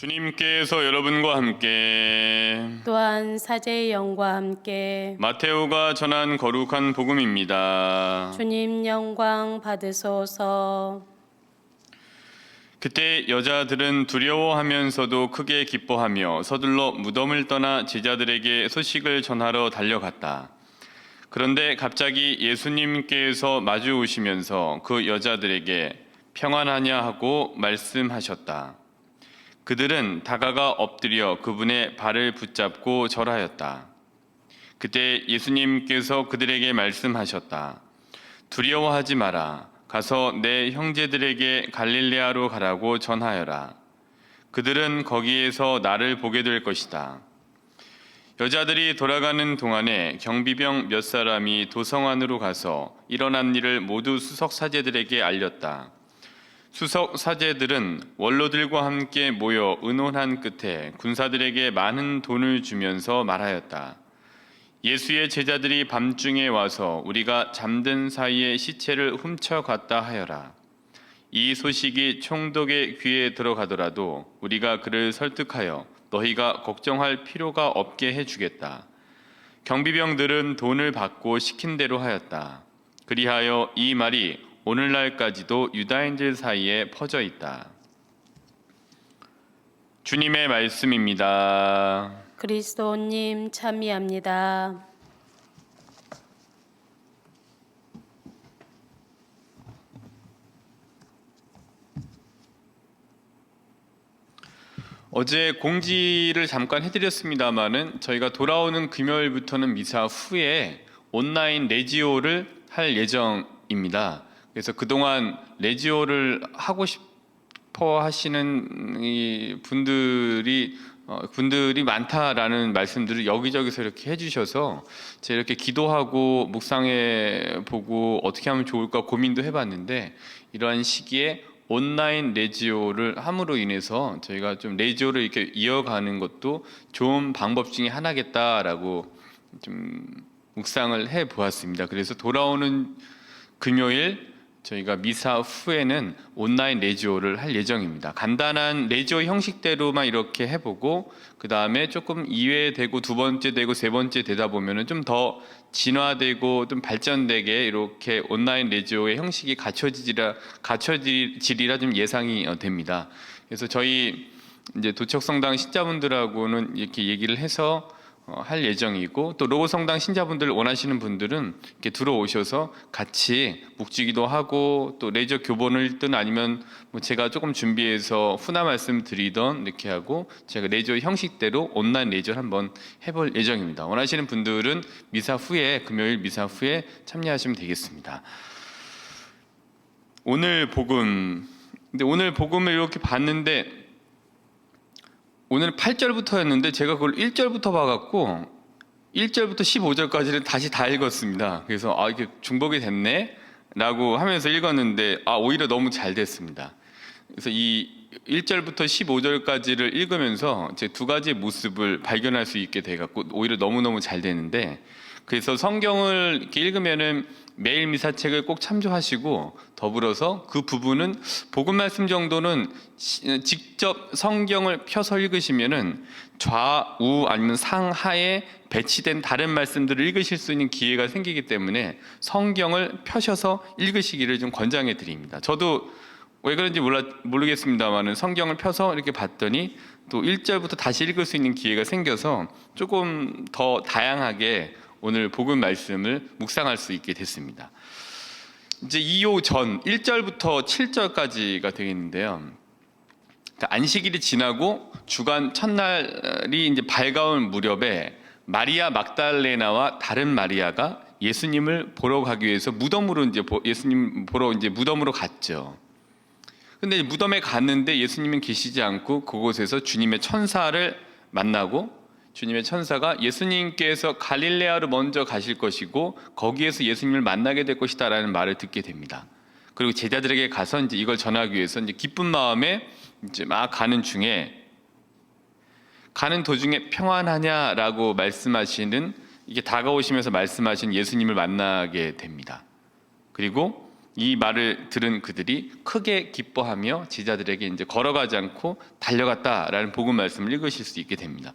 주님께서 여러분과 함께 또한 사제의 영과 함께 마테오가 전한 거룩한 복음입니다. 주님 영광 받으소서. 그때 여자들은 두려워하면서도 크게 기뻐하며 서둘러 무덤을 떠나 제자들에게 소식을 전하러 달려갔다. 그런데 갑자기 예수님께서 마주 오시면서 그 여자들에게 평안하냐 하고 말씀하셨다. 그들은 다가가 엎드려 그분의 발을 붙잡고 절하였다. 그때 예수님께서 그들에게 말씀하셨다. 두려워하지 마라. 가서 내 형제들에게 갈릴레아로 가라고 전하여라. 그들은 거기에서 나를 보게 될 것이다. 여자들이 돌아가는 동안에 경비병 몇 사람이 도성 안으로 가서 일어난 일을 모두 수석 사제들에게 알렸다. 수석 사제들은 원로들과 함께 모여 의논한 끝에 군사들에게 많은 돈을 주면서 말하였다. 예수의 제자들이 밤중에 와서 우리가 잠든 사이에 시체를 훔쳐갔다 하여라. 이 소식이 총독의 귀에 들어가더라도 우리가 그를 설득하여 너희가 걱정할 필요가 없게 해주겠다. 경비병들은 돈을 받고 시킨 대로 하였다. 그리하여 이 말이 오늘날까지도 유다인들 사이에 퍼져 있다. 주님의 말씀입니다. 그리스도님 참미합니다. 어제 공지를 잠깐 해드렸습니다마는 저희가 돌아오는 금요일부터는 미사 후에 온라인 레지오를 할 예정입니다. 그래서 그동안 레지오를 하고 싶어 하시는 이 분들이 많다라는 말씀들을 여기저기서 이렇게 해주셔서 제가 이렇게 기도하고 묵상해 보고 어떻게 하면 좋을까 고민도 해봤는데 이러한 시기에 온라인 레지오를 함으로 인해서 저희가 좀 레지오를 이렇게 이어가는 것도 좋은 방법 중에 하나겠다라고 좀 묵상을 해 보았습니다. 그래서 돌아오는 금요일 저희가 미사 후에는 온라인 레지오를 할 예정입니다. 간단한 레지오 형식대로만 이렇게 해보고 그 다음에 조금 이외되고 두 번째 되고 세 번째 되다 보면은 좀 더 진화되고 좀 발전되게 이렇게 온라인 레지오의 형식이 갖춰지리라 좀 예상이 됩니다. 그래서 저희 이제 도척성당 신자분들하고는 이렇게 얘기를 해서 할 예정이고 또 로고성당 신자분들 원하시는 분들은 이렇게 들어오셔서 같이 묵지기도 하고 또 레저 교본을 읽든 아니면 뭐 제가 조금 준비해서 훈화 말씀 드리던 이렇게 하고 제가 레저 형식대로 온라인 레저를 한번 해볼 예정입니다. 원하시는 분들은 미사 후에 금요일 미사 후에 참여하시면 되겠습니다. 오늘 복음을 이렇게 봤는데 오늘 8절부터였는데 제가 그걸 1절부터 봐갖고 1절부터 15절까지를 다시 다 읽었습니다. 그래서 이게 중복이 됐네 라고 하면서 읽었는데 오히려 너무 잘 됐습니다. 그래서 이 1절부터 15절까지를 읽으면서 제 두 가지의 모습을 발견할 수 있게 돼갖고 오히려 너무너무 잘 되는데 그래서 성경을 이렇게 읽으면은 매일 미사책을 꼭 참조하시고 더불어서 그 부분은 복음 말씀 정도는 직접 성경을 펴서 읽으시면은 좌우 아니면 상하에 배치된 다른 말씀들을 읽으실 수 있는 기회가 생기기 때문에 성경을 펴셔서 읽으시기를 좀 권장해 드립니다. 저도 왜 그런지 모르겠습니다만은 성경을 펴서 이렇게 봤더니 또 1절부터 다시 읽을 수 있는 기회가 생겨서 조금 더 다양하게 오늘 복음 말씀을 묵상할 수 있게 됐습니다. 이제 2호 전 1절부터 7절까지가 되겠는데요. 그러니까 안식일이 지나고 주간 첫날이 이제 밝아올 무렵에 마리아 막달레나와 다른 마리아가 예수님을 보러 가기 위해서 무덤으로 예수님 보러 무덤으로 갔죠. 근데 무덤에 갔는데 예수님은 계시지 않고 그곳에서 주님의 천사를 만나고 주님의 천사가 예수님께서 갈릴레아로 먼저 가실 것이고 거기에서 예수님을 만나게 될 것이다라는 말을 듣게 됩니다. 그리고 제자들에게 가서 이제 이걸 전하기 위해서 이제 기쁜 마음에 이제 막 가는 도중에 평안하냐라고 말씀하시는 이게 다가오시면서 말씀하신 예수님을 만나게 됩니다. 그리고 이 말을 들은 그들이 크게 기뻐하며 제자들에게 이제 걸어가지 않고 달려갔다라는 복음 말씀을 읽으실 수 있게 됩니다.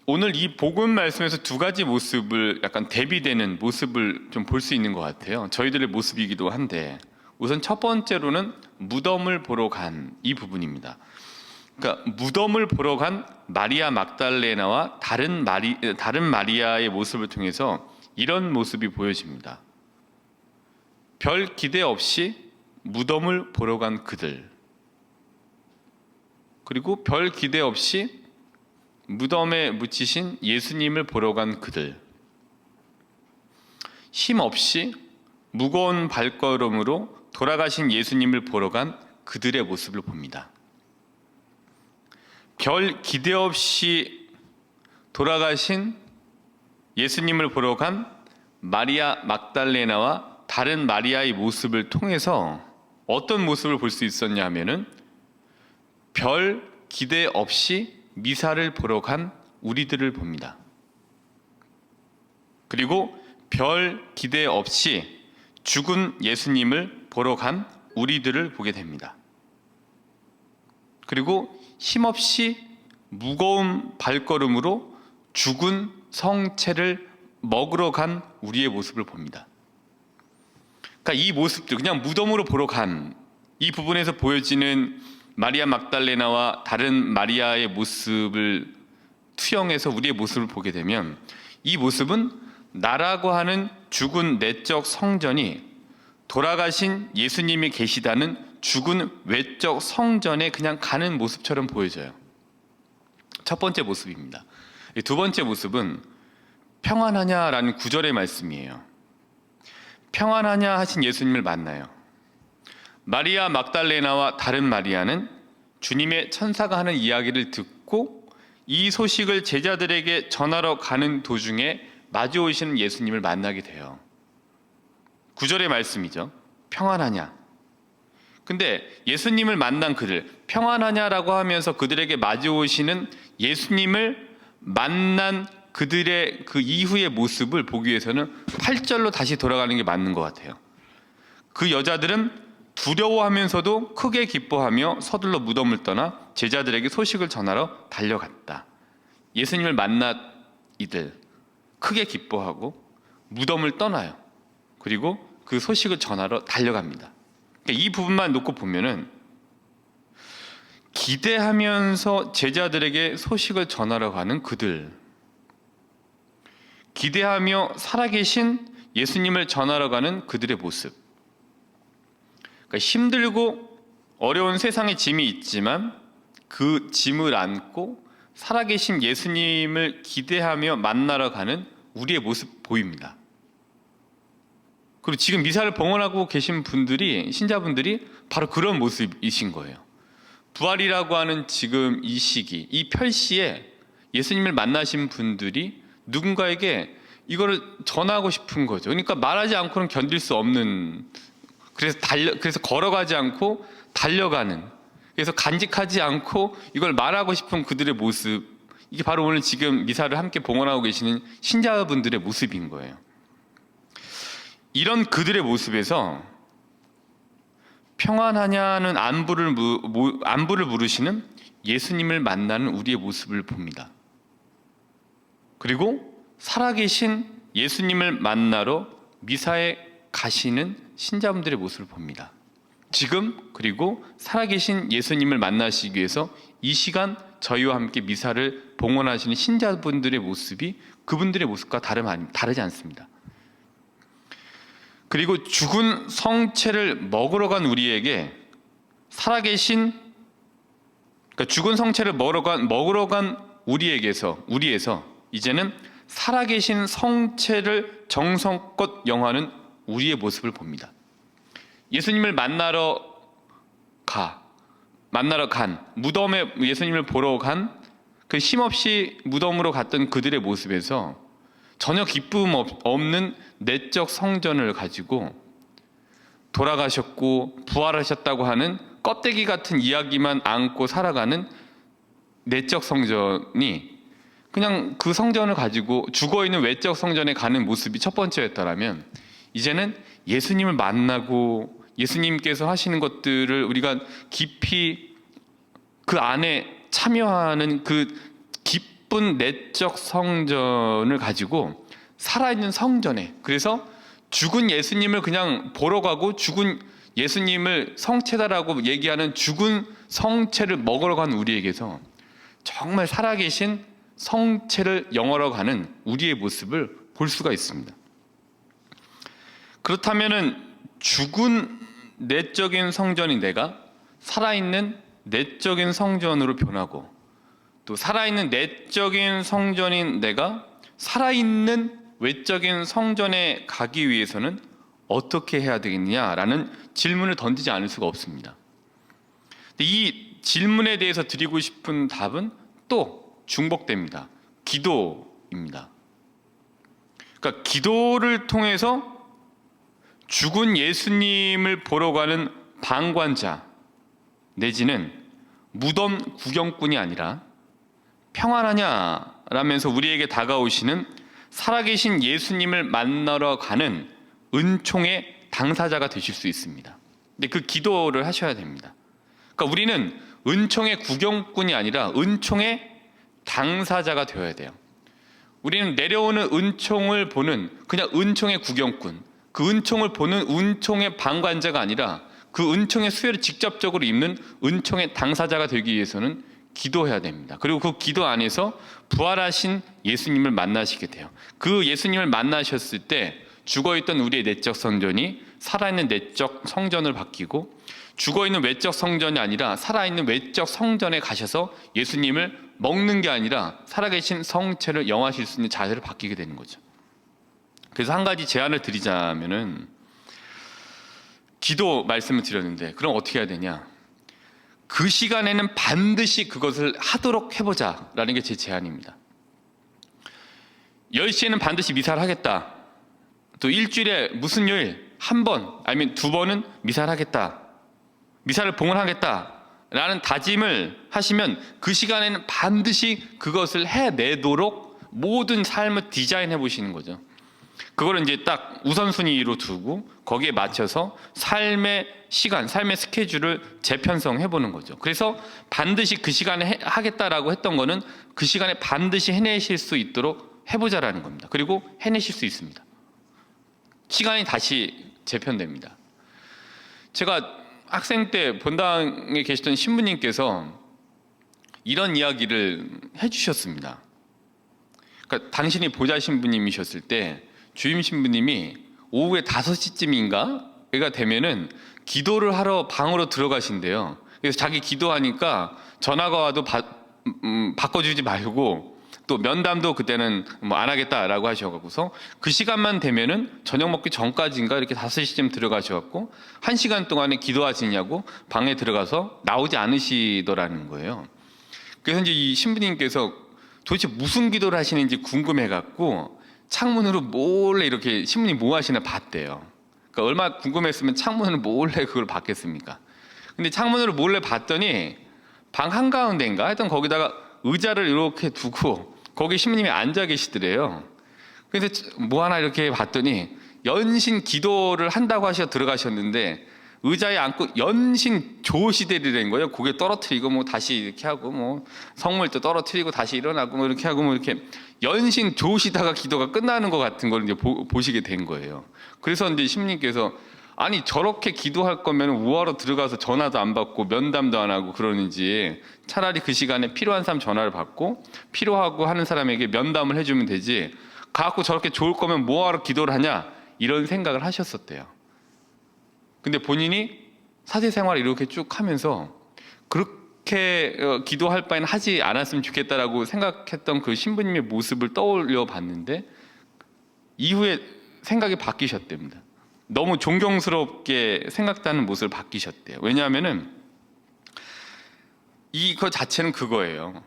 오늘 이 복음 말씀에서 두 가지 모습을 약간 대비되는 모습을 좀 볼 수 있는 것 같아요. 저희들의 모습이기도 한데, 우선 첫 번째로는 무덤을 보러 간 이 부분입니다. 그러니까 무덤을 보러 간 마리아 막달레나와 다른 마리아의 모습을 통해서 이런 모습이 보여집니다. 별 기대 없이 무덤을 보러 간 그들, 그리고 별 기대 없이 무덤에 묻히신 예수님을 보러 간 그들, 힘없이 무거운 발걸음으로 돌아가신 예수님을 보러 간 그들의 모습을 봅니다. 별 기대 없이 돌아가신 예수님을 보러 간 마리아 막달레나와 다른 마리아의 모습을 통해서 어떤 모습을 볼 수 있었냐 하면은 별 기대 없이 미사를 보러 간 우리들을 봅니다. 그리고 별 기대 없이 죽은 예수님을 보러 간 우리들을 보게 됩니다. 그리고 힘없이 무거운 발걸음으로 죽은 성체를 먹으러 간 우리의 모습을 봅니다. 그러니까 이 모습들, 그냥 무덤으로 보러 간 이 부분에서 보여지는 마리아 막달레나와 다른 마리아의 모습을 투영해서 우리의 모습을 보게 되면, 이 모습은 나라고 하는 죽은 내적 성전이 돌아가신 예수님이 계시다는 죽은 외적 성전에 그냥 가는 모습처럼 보여져요. 첫 번째 모습입니다. 두 번째 모습은 평안하냐라는 9절의 말씀이에요. 평안하냐 하신 예수님을 만나요. 마리아 막달레나와 다른 마리아는 주님의 천사가 하는 이야기를 듣고 이 소식을 제자들에게 전하러 가는 도중에 마주오시는 예수님을 만나게 돼요. 9절의 말씀이죠. 평안하냐. 근데 예수님을 만난 그들, 평안하냐라고 하면서 그들에게 마주오시는 예수님을 만난 그들의 그 이후의 모습을 보기 위해서는 8절로 다시 돌아가는 게 맞는 것 같아요. 그 여자들은 두려워하면서도 크게 기뻐하며 서둘러 무덤을 떠나 제자들에게 소식을 전하러 달려갔다. 예수님을 만난 이들 크게 기뻐하고 무덤을 떠나요. 그리고 그 소식을 전하러 달려갑니다. 그러니까 이 부분만 놓고 보면은 기대하면서 제자들에게 소식을 전하러 가는 그들, 기대하며 살아계신 예수님을 전하러 가는 그들의 모습. 그러니까 힘들고 어려운 세상의 짐이 있지만 그 짐을 안고 살아계신 예수님을 기대하며 만나러 가는 우리의 모습 보입니다. 그리고 지금 미사를 봉헌하고 계신 분들이, 신자분들이 바로 그런 모습이신 거예요. 부활이라고 하는 지금 이 시기, 이 별시에 예수님을 만나신 분들이 누군가에게 이거를 전하고 싶은 거죠. 그러니까 말하지 않고는 견딜 수 없는, 그래서 걸어가지 않고 달려가는, 그래서 간직하지 않고 이걸 말하고 싶은 그들의 모습, 이게 바로 오늘 지금 미사를 함께 봉헌하고 계시는 신자분들의 모습인 거예요. 이런 그들의 모습에서 평안하냐는 안부를 물으시는 예수님을 만나는 우리의 모습을 봅니다. 그리고 살아계신 예수님을 만나러 미사에 가시는 신자분들의 모습을 봅니다. 지금 그리고 살아계신 예수님을 만나시기 위해서 이 시간 저희와 함께 미사를 봉헌하시는 신자분들의 모습이 그분들의 모습과 다르지 않습니다. 그리고 죽은 성체를 먹으러 간 우리에게 살아계신, 그러니까 죽은 성체를 먹으러 간 우리에서 이제는 살아계신 성체를 정성껏 영하는 우리의 모습을 봅니다. 예수님을 만나러 간 무덤에 예수님을 보러 간 그 힘없이 무덤으로 갔던 그들의 모습에서 전혀 기쁨 없는 내적 성전을 가지고 돌아가셨고 부활하셨다고 하는 껍데기 같은 이야기만 안고 살아가는 내적 성전이 그냥 그 성전을 가지고 죽어있는 외적 성전에 가는 모습이 첫 번째였다면, 이제는 예수님을 만나고 예수님께서 하시는 것들을 우리가 깊이 그 안에 참여하는 그 기쁜 내적 성전을 가지고 살아있는 성전에, 그래서 죽은 예수님을 그냥 보러 가고 죽은 예수님을 성체다라고 얘기하는 죽은 성체를 먹으러 가는 우리에게서 정말 살아계신 성체를 영어로 가는 우리의 모습을 볼 수가 있습니다. 그렇다면은 죽은 내적인 성전인 내가 살아있는 내적인 성전으로 변하고, 또 살아있는 내적인 성전인 내가 살아있는 외적인 성전에 가기 위해서는 어떻게 해야 되겠느냐라는 질문을 던지지 않을 수가 없습니다. 이 질문에 대해서 드리고 싶은 답은 또 중복됩니다. 기도입니다. 그러니까 기도를 통해서 죽은 예수님을 보러 가는 방관자 내지는 무덤 구경꾼이 아니라 평안하냐라면서 우리에게 다가오시는 살아계신 예수님을 만나러 가는 은총의 당사자가 되실 수 있습니다. 근데 그 기도를 하셔야 됩니다. 그러니까 우리는 은총의 구경꾼이 아니라 은총의 당사자가 되어야 돼요. 우리는 내려오는 은총을 보는 그냥 은총의 구경꾼, 그 은총을 보는 은총의 방관자가 아니라 그 은총의 수혜를 직접적으로 입는 은총의 당사자가 되기 위해서는 기도해야 됩니다. 그리고 그 기도 안에서 부활하신 예수님을 만나시게 돼요. 그 예수님을 만나셨을 때 죽어있던 우리의 내적 성전이 살아있는 내적 성전을 바뀌고, 죽어있는 외적 성전이 아니라 살아있는 외적 성전에 가셔서 예수님을 먹는 게 아니라 살아계신 성체를 영화하실 수 있는 자세로 바뀌게 되는 거죠. 그래서 한 가지 제안을 드리자면은, 기도 말씀을 드렸는데 그럼 어떻게 해야 되냐? 그 시간에는 반드시 그것을 하도록 해보자라는 게 제 제안입니다. 10시에는 반드시 미사를 하겠다. 또 일주일에 무슨 요일 한 번 아니면 두 번은 미사를 하겠다. 미사를 봉헌하겠다 라는 다짐을 하시면 그 시간에는 반드시 그것을 해내도록 모든 삶을 디자인해 보시는 거죠. 그거를 이제 딱 우선순위로 두고 거기에 맞춰서 삶의 시간, 삶의 스케줄을 재편성해 보는 거죠. 그래서 반드시 그 시간에 하겠다라고 했던 거는 그 시간에 반드시 해내실 수 있도록 해보자라는 겁니다. 그리고 해내실 수 있습니다. 시간이 다시 재편됩니다. 제가 학생 때 본당에 계시던 신부님께서 이런 이야기를 해주셨습니다. 그러니까 당신이 보좌 신부님이셨을 때 주임 신부님이 오후에 5시쯤인가가 되면은 기도를 하러 방으로 들어가신대요. 그래서 자기 기도하니까 전화가 와도 바꿔주지 말고 또 면담도 그때는 뭐 안 하겠다라고 하셔가지고서 그 시간만 되면은 저녁 먹기 전까지인가 이렇게 5시쯤 들어가셔갖고 1시간 동안에 기도하시냐고 방에 들어가서 나오지 않으시더라는 거예요. 그래서 이제 이 신부님께서 도대체 무슨 기도를 하시는지 궁금해갖고 창문으로 몰래 이렇게 신부님 뭐 하시나 봤대요. 그러니까 얼마나 궁금했으면 창문으로 몰래 그걸 봤겠습니까? 근데 창문으로 몰래 봤더니 방 한가운데인가 하여튼 거기다가 의자를 이렇게 두고 거기 신부님이 앉아 계시더래요. 그래서 뭐 하나 이렇게 봤더니 연신 기도를 한다고 하셔 들어가셨는데 의자에 앉고 연신 조시대리라는 거예요. 고개 떨어뜨리고 뭐 다시 이렇게 하고 뭐 성물도 떨어뜨리고 다시 일어나고 뭐 이렇게 하고 뭐 이렇게 연신 조시다가 기도가 끝나는 것 같은 걸 이제 보시게 된 거예요. 그래서 이제 신부님께서 아니 저렇게 기도할 거면 우하로 들어가서 전화도 안 받고 면담도 안 하고 그러는지 차라리 그 시간에 필요한 사람 전화를 받고 필요하고 하는 사람에게 면담을 해주면 되지 가갖고 저렇게 좋을 거면 뭐하러 기도를 하냐 이런 생각을 하셨었대요. 근데 본인이 사제생활을 이렇게 쭉 하면서 그렇게 기도할 바에는 하지 않았으면 좋겠다라고 생각했던 그 신부님의 모습을 떠올려 봤는데 이후에 생각이 바뀌셨답니다. 너무 존경스럽게 생각하는 모습을 바뀌셨대요. 왜냐하면은 이거 자체는 그거예요.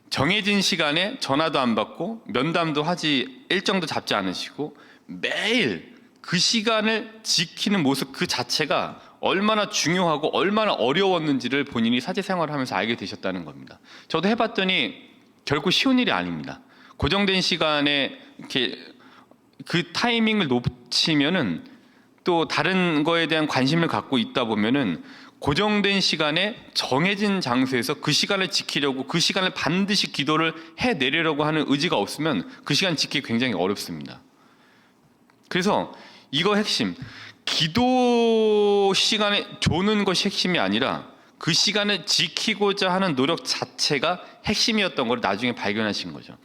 정해진 시간에 전화도 안 받고 면담도 하지 일정도 잡지 않으시고 매일 그 시간을 지키는 모습 그 자체가 얼마나 중요하고 얼마나 어려웠는지를 본인이 사제 생활을 하면서 알게 되셨다는 겁니다. 저도 해봤더니 결코 쉬운 일이 아닙니다. 고정된 시간에 이렇게 그 타이밍을 놓치면은 또 다른 거에 대한 관심을 갖고 있다 보면은 고정된 시간에 정해진 장소에서 그 시간을 지키려고 그 시간을 반드시 기도를 해내려고 하는 의지가 없으면 그 시간 지키기 굉장히 어렵습니다. 그래서 이거 핵심, 기도 시간에 조는 것이 핵심이 아니라 그 시간을 지키고자 하는 노력 자체가 핵심이었던 걸 나중에 발견하신 거죠.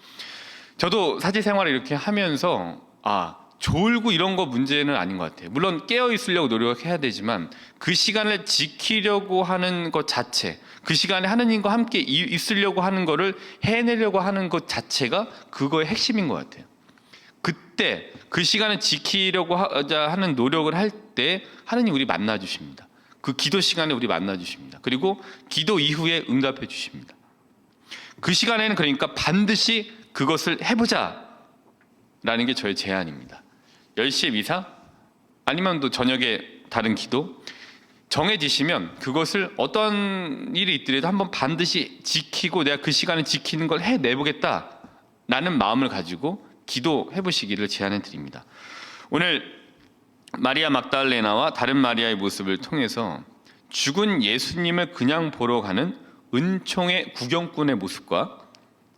저도 사제 생활을 이렇게 하면서 졸고 이런 거 문제는 아닌 것 같아요. 물론 깨어 있으려고 노력해야 되지만 그 시간을 지키려고 하는 것 자체, 그 시간에 하느님과 함께 있으려고 하는 거를 해내려고 하는 것 자체가 그거의 핵심인 것 같아요. 그때 그 시간을 지키려고 하는 노력을 할 때 하느님 우리 만나 주십니다. 그 기도 시간에 우리 만나 주십니다. 그리고 기도 이후에 응답해 주십니다. 그 시간에는 그러니까 반드시 그것을 해보자 라는 게 저의 제안입니다. 10시에 미사 아니면 또 저녁에 다른 기도 정해지시면 그것을 어떤 일이 있더라도 한번 반드시 지키고 내가 그 시간을 지키는 걸 해내보겠다 라는 마음을 가지고 기도해 보시기를 제안해 드립니다. 오늘 마리아 막달레나와 다른 마리아의 모습을 통해서 죽은 예수님을 그냥 보러 가는 은총의 구경꾼의 모습과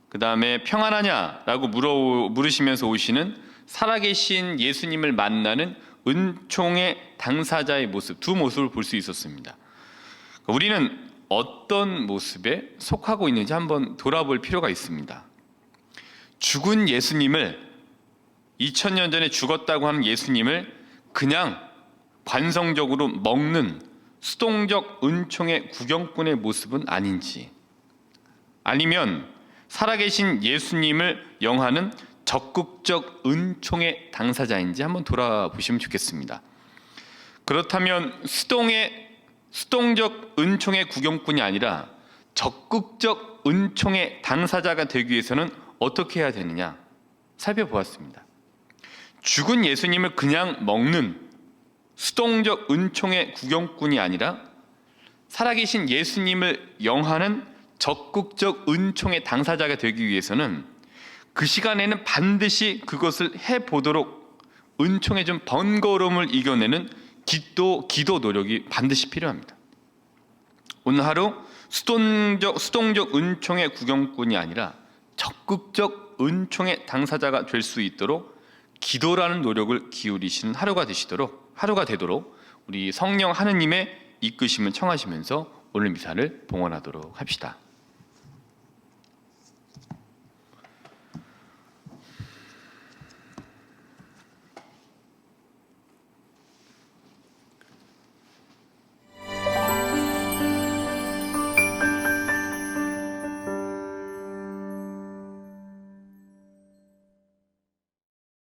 그 다음에 평안하냐라고 물으시면서 오시는 살아계신 예수님을 만나는 은총의 당사자의 모습, 두 모습을 볼 수 있었습니다. 우리는 어떤 모습에 속하고 있는지 한번 돌아볼 필요가 있습니다. 죽은 예수님을 2000년 전에 죽었다고 하는 예수님을 그냥 관성적으로 먹는 수동적 은총의 구경꾼의 모습은 아닌지, 아니면 살아계신 예수님을 영하는 적극적 은총의 당사자인지 한번 돌아보시면 좋겠습니다. 그렇다면 수동적 은총의 구경꾼이 아니라 적극적 은총의 당사자가 되기 위해서는 어떻게 해야 되느냐 살펴보았습니다. 죽은 예수님을 그냥 먹는 수동적 은총의 구경꾼이 아니라 살아계신 예수님을 영하는 적극적 은총의 당사자가 되기 위해서는 그 시간에는 반드시 그것을 해보도록 은총의 좀 번거로움을 이겨내는 기도 노력이 반드시 필요합니다. 오늘 하루 수동적 은총의 구경꾼이 아니라 적극적 은총의 당사자가 될 수 있도록 기도라는 노력을 기울이시는 하루가 되도록 우리 성령 하느님의 이끄심을 청하시면서 오늘 미사를 봉헌하도록 합시다.